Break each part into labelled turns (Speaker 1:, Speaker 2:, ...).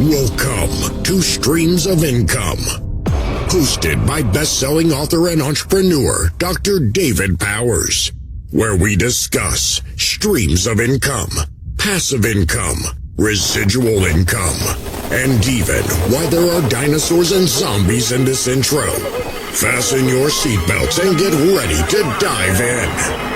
Speaker 1: Welcome to Streams of Income, hosted by best-selling author and entrepreneur Dr. David Powers, where we discuss streams of income, passive income, residual income, and even why there are dinosaurs and zombies in this intro. Fasten your seatbelts and get ready to dive in.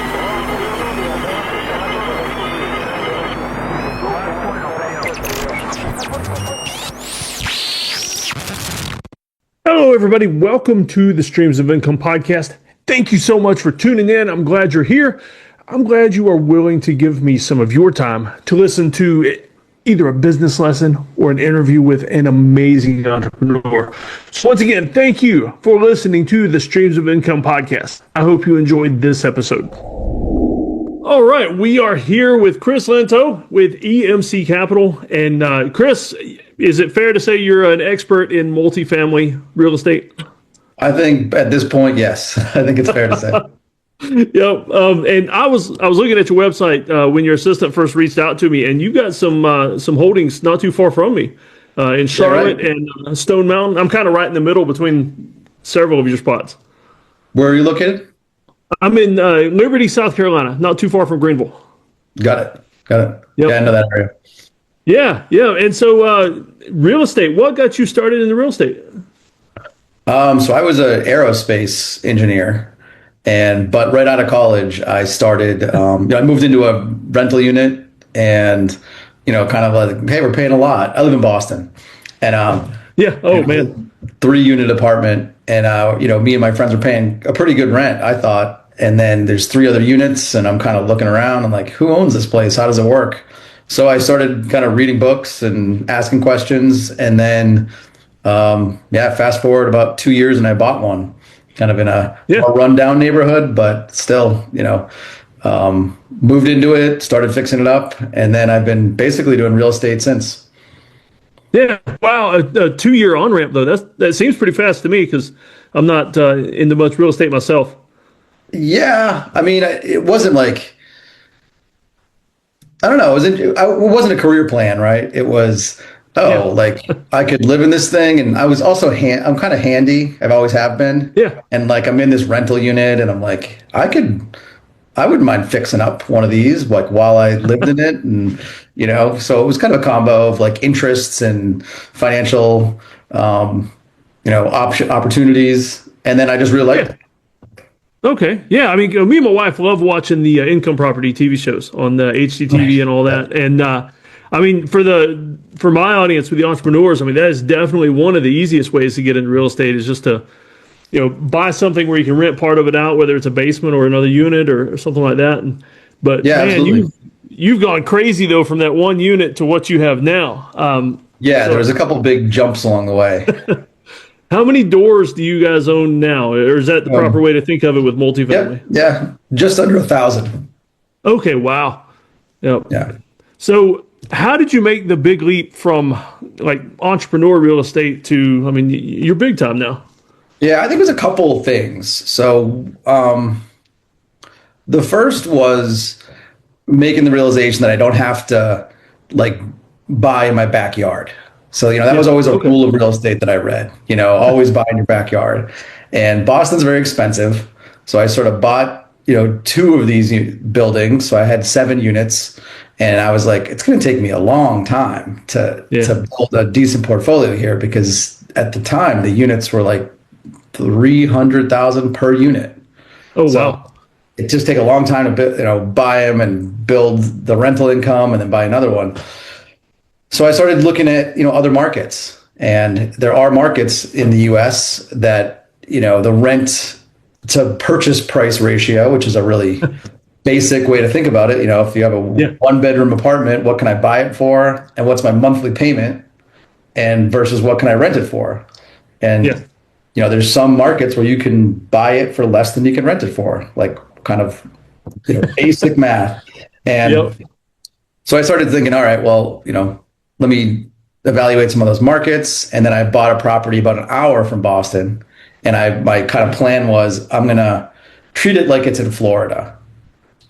Speaker 2: Hello, everybody. Welcome to the Streams of Income podcast. Thank you so much for tuning in. I'm glad you're here. I'm glad you are willing to give me some of your time to listen to either a business lesson or an interview with an amazing entrepreneur. So once again, thank you for listening to the Streams of Income podcast. I hope you enjoyed this episode. All right, we are here with Chris Lento with EMC Capital. And Chris, is it fair to say you're an expert in multifamily real estate?
Speaker 3: I think at this point, yes. I think it's fair to say.
Speaker 2: Yep. And I was looking at your website when your assistant first reached out to me, and you got some holdings not too far from me in Charlotte and Stone Mountain. I'm kind of right in the middle between several of your spots.
Speaker 3: Where are you located?
Speaker 2: I'm in Liberty, South Carolina, not too far from Greenville.
Speaker 3: Got it.
Speaker 2: Yep.
Speaker 3: Yeah, I know that area.
Speaker 2: Yeah. And so real estate, what got you started in the real estate?
Speaker 3: So I was an aerospace engineer, but right out of college, I started, I moved into a rental unit and, kind of like, hey, we're paying a lot. I live in Boston and, man, 3-unit apartment. And, me and my friends were paying a pretty good rent, I thought. And then there's 3 other units and I'm kind of looking around. I'm like, who owns this place? How does it work? So I started kind of reading books and asking questions. And then, fast forward about 2 years and I bought one kind of in a rundown neighborhood, but still, moved into it, started fixing it up. And then I've been basically doing real estate since.
Speaker 2: Yeah. Wow. A 2-year on-ramp, though. That seems pretty fast to me because I'm not into much real estate myself.
Speaker 3: Yeah. I mean, it wasn't like, I don't know. It wasn't a career plan, right? It was, like I could live in this thing. And I was also, I'm kind of handy. I've always have been. Yeah. And like, I'm in this rental unit and I'm like, I wouldn't mind fixing up one of these, like while I lived in it. And, so it was kind of a combo of like interests and financial, opportunities. And then I just really liked it.
Speaker 2: Okay. Yeah. I mean, me and my wife love watching the income property TV shows on the HGTV and all that. And, I mean, for my audience with the entrepreneurs, I mean, that is definitely one of the easiest ways to get into real estate is just to, buy something where you can rent part of it out, whether it's a basement or another unit or something like that. But man, you've gone crazy though from that one unit to what you have now.
Speaker 3: There was a couple big jumps along the way.
Speaker 2: How many doors do you guys own now? Or is that the proper way to think of it with multifamily?
Speaker 3: Yeah. Just under 1,000.
Speaker 2: Okay. Wow. Yep.
Speaker 3: Yeah.
Speaker 2: So how did you make the big leap from like entrepreneur real estate to, I mean, you're big time now.
Speaker 3: Yeah, I think it was a couple of things. So the first was making the realization that I don't have to like buy in my backyard. So, that was always a rule of real estate that I read, always buy in your backyard. And Boston's very expensive. So I sort of bought, 2 of these buildings. So I had 7 units. And I was like, it's going to take me a long time to build a decent portfolio here because at the time, the units were like $300,000 per unit.
Speaker 2: Oh, so wow.
Speaker 3: It just take a long time to buy them and build the rental income and then buy another one. So I started looking at, other markets, and there are markets in the US that, the rent to purchase price ratio, which is a really basic way to think about it. If you have a 1-bedroom apartment, what can I buy it for? And what's my monthly payment? And versus what can I rent it for? And, there's some markets where you can buy it for less than you can rent it for, like kind of basic math. And so I started thinking, all right, well, let me evaluate some of those markets. And then I bought a property about an hour from Boston. And my kind of plan was I'm going to treat it like it's in Florida.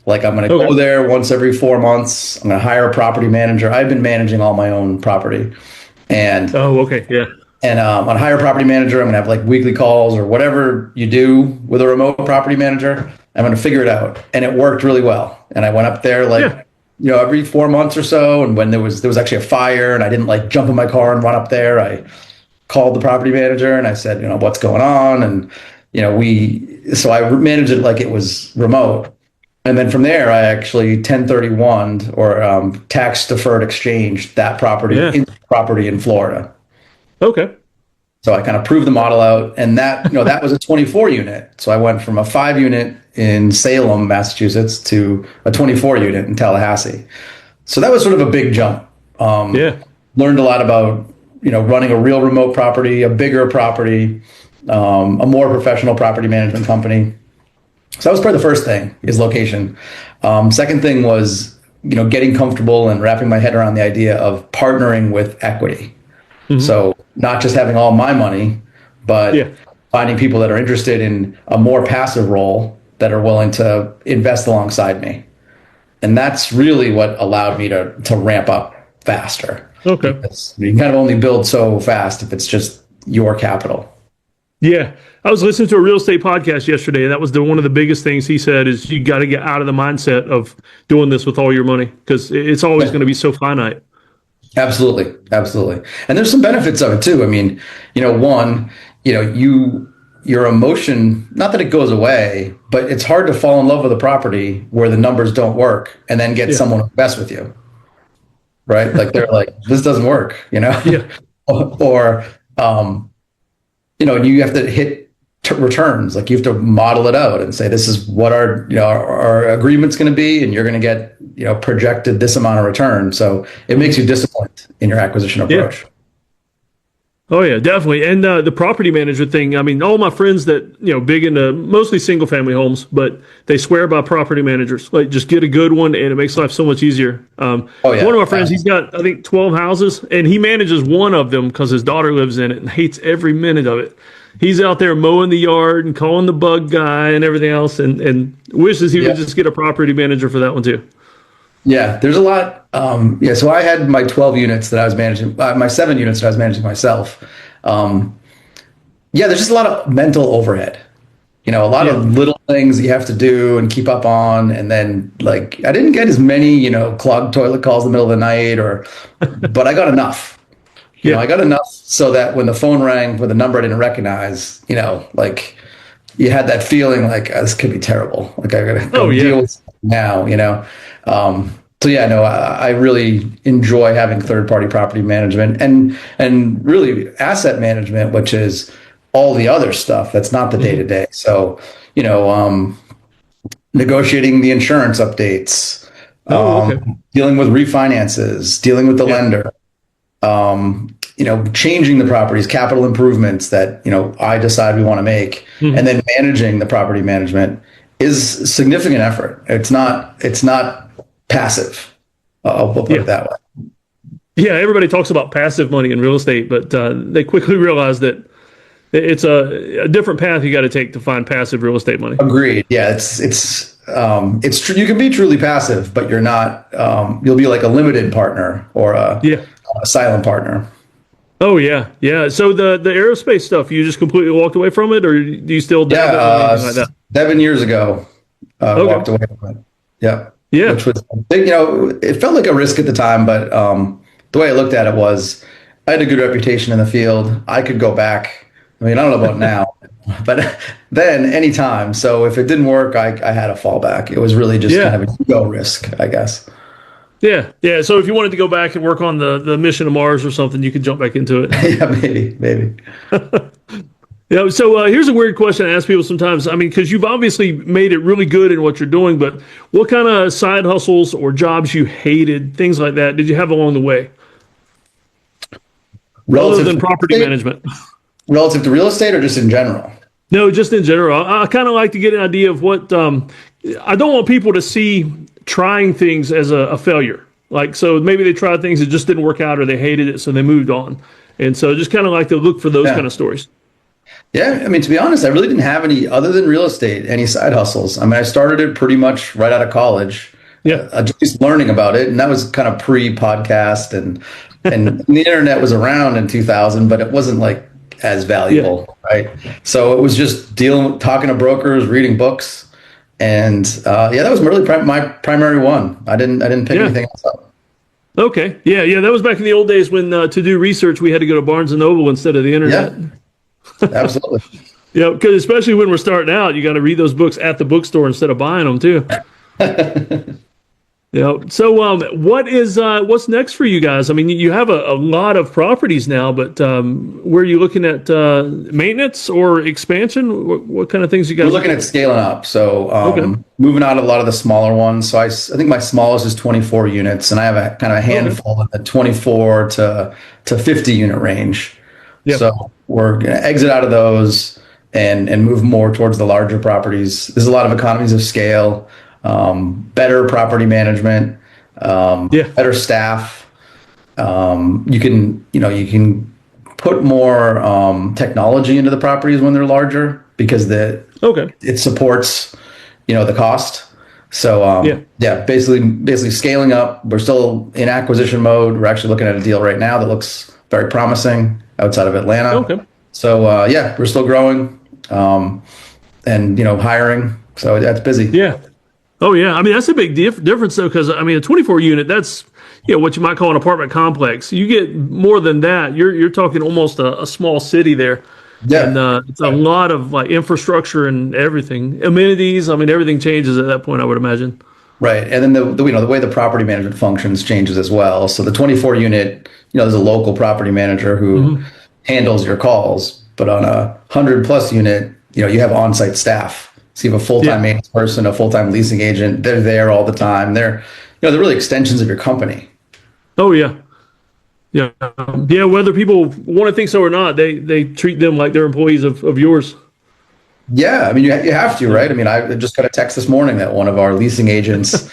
Speaker 3: Like I'm going to go there once every 4 months. I'm going to hire a property manager. I've been managing all my own property. And
Speaker 2: Oh, okay. Yeah.
Speaker 3: on hire a property manager, I'm gonna have like weekly calls or whatever you do with a remote property manager. I'm gonna figure it out, and it worked really well. And I went up there
Speaker 2: Yeah.
Speaker 3: every 4 months or so. And when there was actually a fire, and I didn't like jump in my car and run up there, I called the property manager and I said, what's going on, and so I managed it like it was remote. And then from there, I actually 1031 or tax deferred exchange that property into property in Florida.
Speaker 2: Okay.
Speaker 3: So I kind of proved the model out, and that was a 24 unit. So I went from a 5 unit in Salem, Massachusetts, to a 24 unit in Tallahassee. So that was sort of a big jump. Learned a lot about running a real remote property, a bigger property, a more professional property management company. So that was probably the first thing, is location. Second thing was getting comfortable and wrapping my head around the idea of partnering with equity. Mm-hmm. So not just having all my money, but finding people that are interested in a more passive role that are willing to invest alongside me. And that's really what allowed me to ramp up faster.
Speaker 2: Okay.
Speaker 3: Because you can kind of only build so fast if it's just your capital.
Speaker 2: Yeah. I was listening to a real estate podcast yesterday, and that was one of the biggest things he said is you got to get out of the mindset of doing this with all your money, because it's always going to be so finite.
Speaker 3: Absolutely. Absolutely. And there's some benefits of it too. I mean, one, your emotion, not that it goes away, but it's hard to fall in love with a property where the numbers don't work and then get someone to invest with you. Right? Like they're like, this doesn't work,
Speaker 2: Yeah.
Speaker 3: or, you have to hit returns. Like you have to model it out and say, this is what our agreement's going to be, and you're going to get, projected this amount of return. So it makes you disciplined in your acquisition approach.
Speaker 2: Yeah. Oh yeah, definitely. And the property management thing, I mean, all my friends that, big into mostly single family homes, but they swear by property managers, like just get a good one and it makes life so much easier. One of my friends, he's got, I think 12 houses, and he manages one of them because his daughter lives in it and hates every minute of it. He's out there mowing the yard and calling the bug guy and everything else, and wishes he would just get a property manager for that one too.
Speaker 3: Yeah, there's a lot. So I had my 12 units that I was managing, my 7 units that I was managing myself. There's just a lot of mental overhead. A lot of little things you have to do and keep up on. And then, like, I didn't get as many, clogged toilet calls in the middle of the night, but I got enough. I got enough so that when the phone rang with a number I didn't recognize, like you had that feeling like, this could be terrible. Like I got to deal with it now, I really enjoy having third-party property management and really asset management, which is all the other stuff that's not the day-to-day. So, negotiating the insurance updates, dealing with refinances, dealing with the lender, changing the properties, capital improvements that, I decide we want to make, and then managing the property management is significant effort. It's not passive. We'll put it that way.
Speaker 2: Yeah, everybody talks about passive money in real estate, but they quickly realize that it's a different path you got to take to find passive real estate money.
Speaker 3: Agreed. Yeah, it's true. You can be truly passive, but you're not. You'll be like a limited partner or a silent partner. Oh
Speaker 2: yeah. So the aerospace stuff, you just completely walked away from it, or do you still dabble in anything like that?
Speaker 3: 7 years ago, walked away from it. Yeah. Which was, it felt like a risk at the time, but the way I looked at it was, I had a good reputation in the field. I could go back. I mean, I don't know about now, but then anytime. So if it didn't work, I had a fallback. It was really just kind of a ego risk, I guess. Yeah.
Speaker 2: So if you wanted to go back and work on the mission to Mars or something, you could jump back into it.
Speaker 3: Yeah, maybe.
Speaker 2: So here's a weird question I ask people sometimes. I mean, because you've obviously made it really good in what you're doing, but what kind of side hustles or jobs you hated, things like that, did you have along the way? Other than property management.
Speaker 3: Relative to real estate or just in general?
Speaker 2: No, just in general. I kind of like to get an idea of what I don't want people to see trying things as a failure. Like, so maybe they tried things that just didn't work out or they hated it, so they moved on. And so just kind of like to look for those kind of stories.
Speaker 3: Yeah, I mean, to be honest, I really didn't have any, other than real estate, any side hustles. I mean, I started it pretty much right out of college.
Speaker 2: Yeah.
Speaker 3: Just learning about it. And that was kind of pre-podcast and and the internet was around in 2000, but it wasn't like as
Speaker 2: Yeah.
Speaker 3: valuable, right? So it was just talking to brokers, reading books, and yeah, that was really my primary one. I didn't pick
Speaker 2: Yeah.
Speaker 3: anything else up.
Speaker 2: Okay. Yeah. Yeah. That was back in the old days when to do research, we had to go to Barnes and Noble instead of the internet.
Speaker 3: Yeah, absolutely.
Speaker 2: Yeah. Because especially when we're starting out, you got to read those books at the bookstore instead of buying them too. Yeah. So, what's next for you guys? I mean, you have a lot of properties now, but where are you looking at maintenance or expansion? What kind of things you guys?
Speaker 3: We're looking at scaling up, so
Speaker 2: Okay.
Speaker 3: moving out of a lot of the smaller ones. So I think my smallest is 24 units, and I have a kind of a handful in the 24 to 50 unit range.
Speaker 2: Yeah.
Speaker 3: So we're going to exit out of those and move more towards the larger properties. There's a lot of economies of scale, better property management,
Speaker 2: Yeah.
Speaker 3: better staff. You can put more technology into the properties when they're larger because
Speaker 2: Okay.
Speaker 3: it supports the cost. So
Speaker 2: Yeah.
Speaker 3: yeah, basically scaling up. We're still in acquisition mode. We're actually looking at a deal right now that looks very promising outside of Atlanta.
Speaker 2: Okay.
Speaker 3: So yeah, we're still growing, and hiring. So that's busy.
Speaker 2: Yeah. Oh yeah. I mean, that's a big difference though, because I mean, a 24 unit, that's what you might call an apartment complex. You get more than that. You're talking almost a small city there.
Speaker 3: Yeah.
Speaker 2: And it's a lot of like infrastructure and everything, amenities. I mean, everything changes at that point, I would imagine.
Speaker 3: Right. And then the way the property management functions changes as well. So the 24 unit, there's a local property manager who handles your calls, but on a 100+ unit, you have on-site staff. So you have a full-time maintenance person, a full-time leasing agent. They're there all the time. They're really extensions of your company.
Speaker 2: Oh yeah. Yeah. Yeah. Whether people want to think so or not, they treat them like they're employees of yours.
Speaker 3: Yeah, I mean, you have to, right? I mean, I just got a text this morning that one of our leasing agents,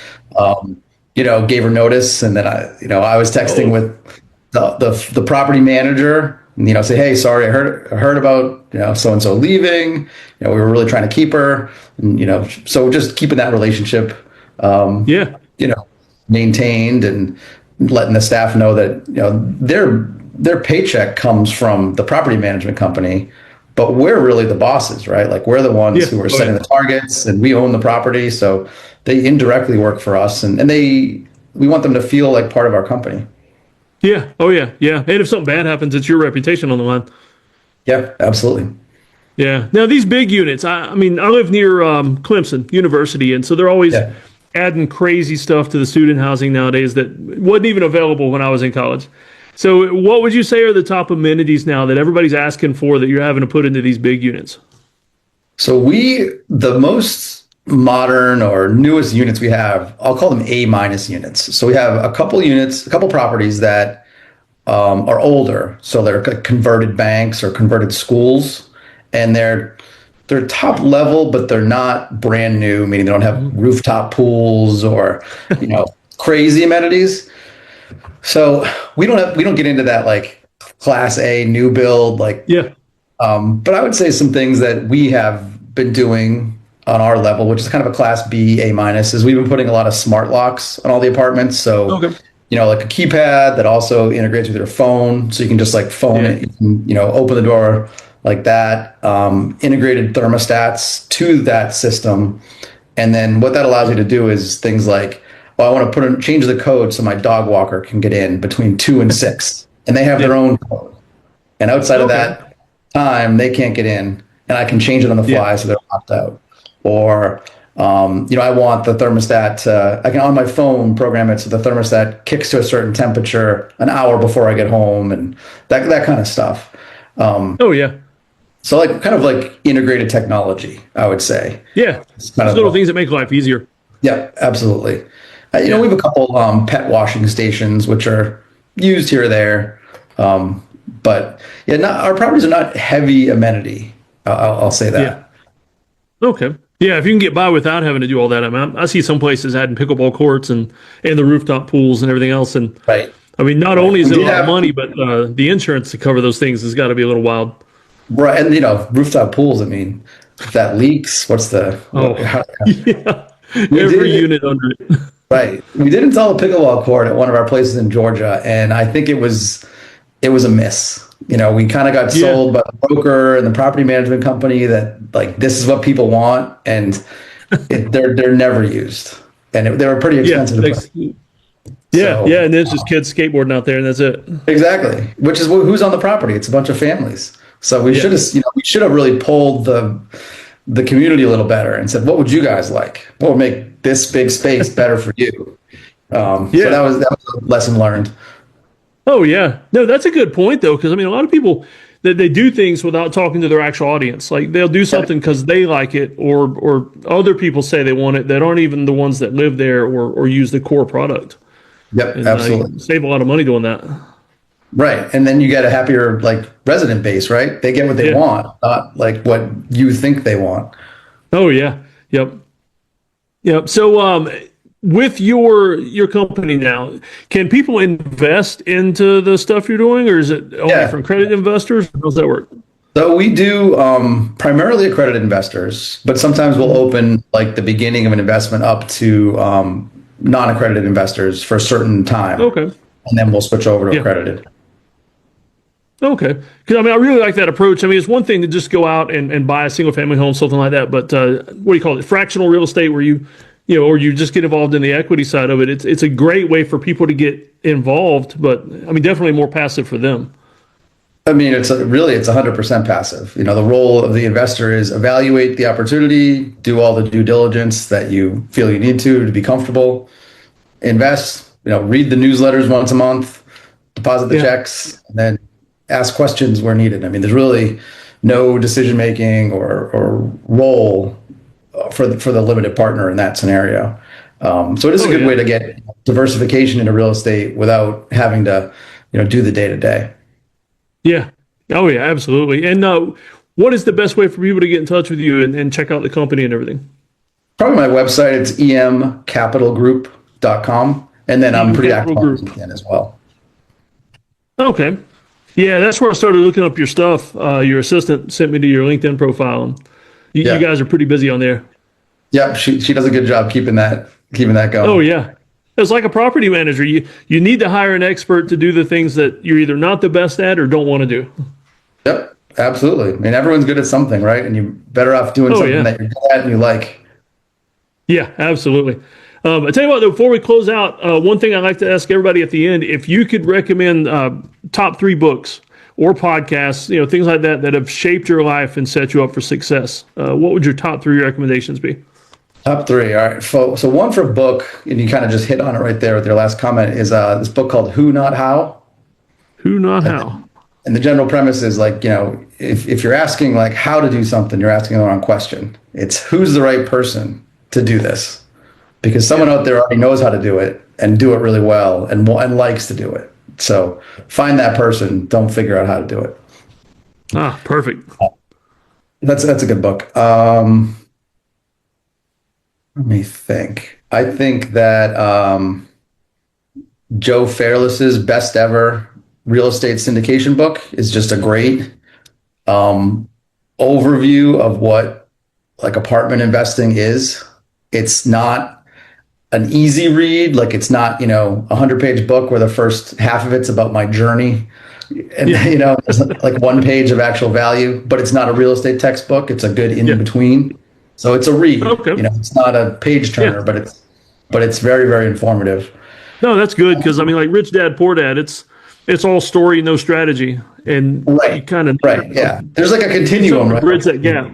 Speaker 3: gave her notice, and then I was texting with the property manager, and say, hey, sorry, I heard about so and so leaving. We were really trying to keep her, and so just keeping that relationship,
Speaker 2: Yeah.
Speaker 3: maintained, and letting the staff know that their paycheck comes from the property management company. But we're really the bosses, right? Like we're the ones who are setting the targets, and we own the property. So they indirectly work for us, and we want them to feel like part of our company.
Speaker 2: Yeah. Oh yeah. Yeah. And if something bad happens, it's your reputation on the line.
Speaker 3: Yeah, absolutely.
Speaker 2: Yeah. Now these big units, I mean, I live near Clemson University, and so they're always adding crazy stuff to the student housing nowadays that wasn't even available when I was in college. So what would you say are the top amenities now that everybody's asking for that you're having to put into these big units?
Speaker 3: So the most modern or newest units we have, I'll call them A- units. So we have a couple properties that are older. So they're converted banks or converted schools, and they're top level, but they're not brand new, meaning they don't have rooftop pools or crazy amenities. So we don't get into that like class A new build but I would say some things that we have been doing on our level, which is kind of a class B A-, is we've been putting a lot of smart locks on all the apartments. So like a keypad that also integrates with your phone, so you can just like phone it, you can, open the door like that. Integrated thermostats to that system, and then what that allows you to do is things like, well, I want to change the code so my dog walker can get in between 2 and 6, and they have their own code. And outside of that time, they can't get in, and I can change it on the fly so they're locked out. Or, I want the thermostat. I can on my phone program it so the thermostat kicks to a certain temperature an hour before I get home, and that kind of stuff. So like kind of like integrated technology, I would say.
Speaker 2: Yeah, it's kind of little things that make life easier.
Speaker 3: Yeah, absolutely. We have a couple pet washing stations, which are used here or there. But our properties are not heavy amenity. I'll say that.
Speaker 2: Yeah. Okay. Yeah, if you can get by without having to do all that, I mean, I see some places adding pickleball courts and the rooftop pools and everything else. And
Speaker 3: right.
Speaker 2: I mean, not only is it a lot of money, but the insurance to cover those things has got to be a little wild.
Speaker 3: Right, and rooftop pools. I mean, if that leaks, what's the?
Speaker 2: Every unit under it.
Speaker 3: Right. We did install a pickleball court at one of our places in Georgia, and I think it was a miss. We kind of got
Speaker 2: Yeah,
Speaker 3: sold by the broker and the property management company that like this is what people want, and they're never used, and they were pretty
Speaker 2: yeah,
Speaker 3: expensive to put.
Speaker 2: yeah,
Speaker 3: So
Speaker 2: yeah. And there's just kids skateboarding out there, and that's it.
Speaker 3: exactly, which is who's on the property. It's a bunch of families. So we
Speaker 2: Yeah,
Speaker 3: should have really pulled the community a little better and said, what would you guys like? What would make this big space better for you? So
Speaker 2: yeah.
Speaker 3: that was a lesson learned.
Speaker 2: Oh yeah. No, that's a good point though, because I mean, a lot of people that they do things without talking to their actual audience. Like they'll do something because they like it, or other people say they want it that aren't even the ones that live there or use the core product,
Speaker 3: Yep,
Speaker 2: and
Speaker 3: absolutely.
Speaker 2: you save a lot of money doing that.
Speaker 3: Right. And then you get a happier like resident base, right? They get what they
Speaker 2: Yeah.
Speaker 3: want, not like what you think they want.
Speaker 2: Oh yeah. Yep. Yep. So with your company now, can people invest into the stuff you're doing, or is it only
Speaker 3: Yeah.
Speaker 2: from credit investors? How does that work?
Speaker 3: So we do primarily accredited investors, but sometimes we'll open like the beginning of an investment up to non-accredited investors for a certain time,
Speaker 2: Okay.
Speaker 3: and then we'll switch over to
Speaker 2: Yeah.
Speaker 3: accredited.
Speaker 2: Okay. Because I mean, I really like that approach. I mean, it's one thing to just go out and buy a single family home, something like that. But what do you call it? Fractional real estate, where or you just get involved in the equity side of it. It's a great way for people to get involved, but I mean, definitely more passive for them.
Speaker 3: I mean, it's 100% passive. The role of the investor is evaluate the opportunity, do all the due diligence that you feel you need to be comfortable, invest, read the newsletters once a month, deposit the
Speaker 2: Yeah.
Speaker 3: checks, and then ask questions where needed. I mean, there's really no decision making or role for the limited partner in that scenario. So it is a
Speaker 2: Oh
Speaker 3: good
Speaker 2: yeah.
Speaker 3: way to get diversification into real estate without having to, do the day to day.
Speaker 2: Yeah. Oh yeah, absolutely. And what is the best way for people to get in touch with you and check out the company and everything?
Speaker 3: Probably my website. It's emcapitalgroup.com. And then I'm
Speaker 2: Eden
Speaker 3: pretty
Speaker 2: Capital
Speaker 3: active on
Speaker 2: Group.
Speaker 3: LinkedIn as well.
Speaker 2: Okay. Yeah, that's where I started looking up your stuff. Your assistant sent me to your LinkedIn profile. And you
Speaker 3: Yeah.
Speaker 2: guys are pretty busy on there.
Speaker 3: Yeah. She does a good job keeping that
Speaker 2: Oh
Speaker 3: going.
Speaker 2: yeah. It's like a property manager. You need to hire an expert to do the things that you're either not the best at or don't want to do.
Speaker 3: Yep. Absolutely. I mean, everyone's good at something, right? And you're better off doing
Speaker 2: Oh
Speaker 3: something
Speaker 2: yeah.
Speaker 3: that you're good at and you like.
Speaker 2: Yeah, absolutely. I tell you what, though, before we close out, one thing I like to ask everybody at the end, if you could recommend top three books or podcasts, things like that that have shaped your life and set you up for success, what would your top three recommendations be?
Speaker 3: Top three. All right. So one for book, and you kind of just hit on it right there with your last comment, is this book called Who Not How.
Speaker 2: Who, not how.
Speaker 3: And the general premise is like, if you're asking like how to do something, you're asking the wrong question. It's who's the right person to do this, because someone out there already knows how to do it and do it really well and likes to do it. So find that person. Don't figure out how to do it.
Speaker 2: Ah, perfect.
Speaker 3: That's a good book. Let me think. I think that Joe Fairless's best ever real estate syndication book is just a great overview of what like apartment investing is. It's not an easy read. Like it's not, a 100-page book where the first half of it's about my journey. And,
Speaker 2: Yeah.
Speaker 3: it's like one page of actual value, but it's not a real estate textbook. It's a good in
Speaker 2: Yeah.
Speaker 3: between. So it's a read.
Speaker 2: Okay.
Speaker 3: It's not a page turner,
Speaker 2: Yeah.
Speaker 3: but it's very, very informative.
Speaker 2: No, that's good because I mean, like Rich Dad Poor Dad, it's all story, no strategy, and you
Speaker 3: Right.
Speaker 2: kind of
Speaker 3: Right. Yeah. There's like a continuum, right,
Speaker 2: bridge that gap.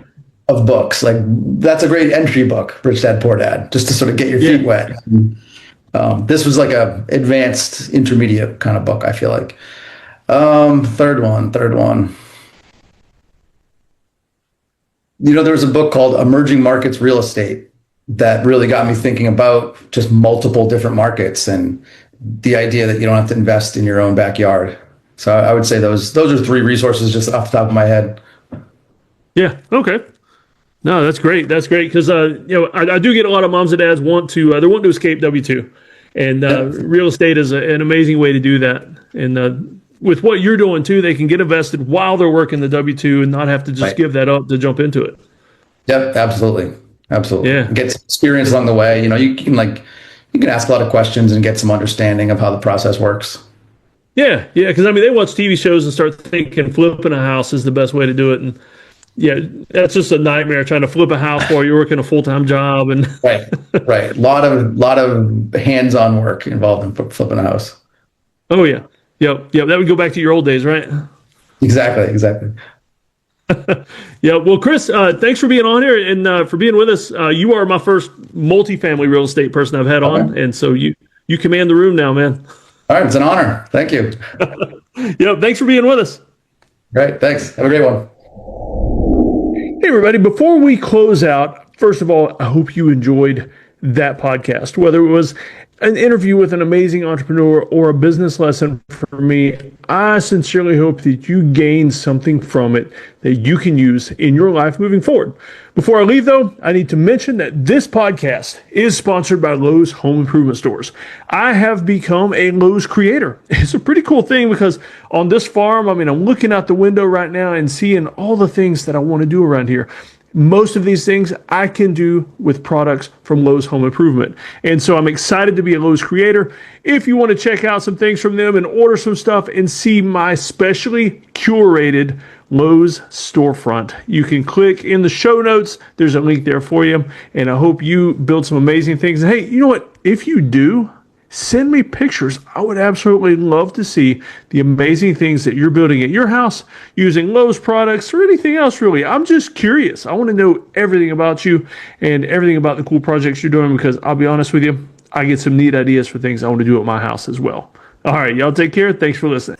Speaker 3: of books. Like that's a great entry book, Rich Dad Poor Dad, just to sort of get your feet
Speaker 2: Yeah.
Speaker 3: wet. This was like a advanced intermediate kind of book, I feel like. Third one. There was a book called Emerging Markets Real Estate that really got me thinking about just multiple different markets and the idea that you don't have to invest in your own backyard. So I would say those are three resources just off the top of my head.
Speaker 2: Yeah. Okay. No, that's great. That's great because I do get a lot of moms and dads want to they want to escape W-2, and real estate is an amazing way to do that. And with what you're doing too, they can get invested while they're working the W-2 and not have to just
Speaker 3: Right.
Speaker 2: give that up to jump into it.
Speaker 3: Yep, absolutely.
Speaker 2: Yeah.
Speaker 3: Get some experience along the way. You can like you can ask a lot of questions and get some understanding of how the process works.
Speaker 2: Yeah, yeah, because I mean, they watch TV shows and start thinking flipping a house is the best way to do it, and yeah, that's just a nightmare trying to flip a house while you're working a full-time job. And
Speaker 3: Right, right. Lot of hands-on work involved in flipping a house.
Speaker 2: oh yeah, yep, yep. That would go back to your old days, right?
Speaker 3: Exactly.
Speaker 2: Yeah. Well, Chris, thanks for being on here and for being with us. You are my first multifamily real estate person I've had on, and so you command the room now, man.
Speaker 3: All right, it's an honor. Thank you.
Speaker 2: Yeah, thanks for being with us.
Speaker 3: Great, thanks. Have a great one.
Speaker 2: Hey, everybody, before we close out, first of all, I hope you enjoyed that podcast, whether it was an interview with an amazing entrepreneur or a business lesson for me. I sincerely hope that you gained something from it that you can use in your life moving forward. Before I leave, though, I need to mention that this podcast is sponsored by Lowe's Home Improvement Stores. I have become a Lowe's creator. It's a pretty cool thing because on this farm, I mean, I'm looking out the window right now and seeing all the things that I want to do around here. Most of these things I can do with products from Lowe's Home Improvement. And so I'm excited to be a Lowe's creator. If you want to check out some things from them and order some stuff and see my specially curated Lowe's storefront, you can click in the show notes. There's a link there for you. And I hope you build some amazing things. And hey, you know what? If you do, send me pictures. I would absolutely love to see the amazing things that you're building at your house using Lowe's products or anything else, really. I'm just curious. I want to know everything about you and everything about the cool projects you're doing because I'll be honest with you, I get some neat ideas for things I want to do at my house as well. All right, y'all take care. Thanks for listening.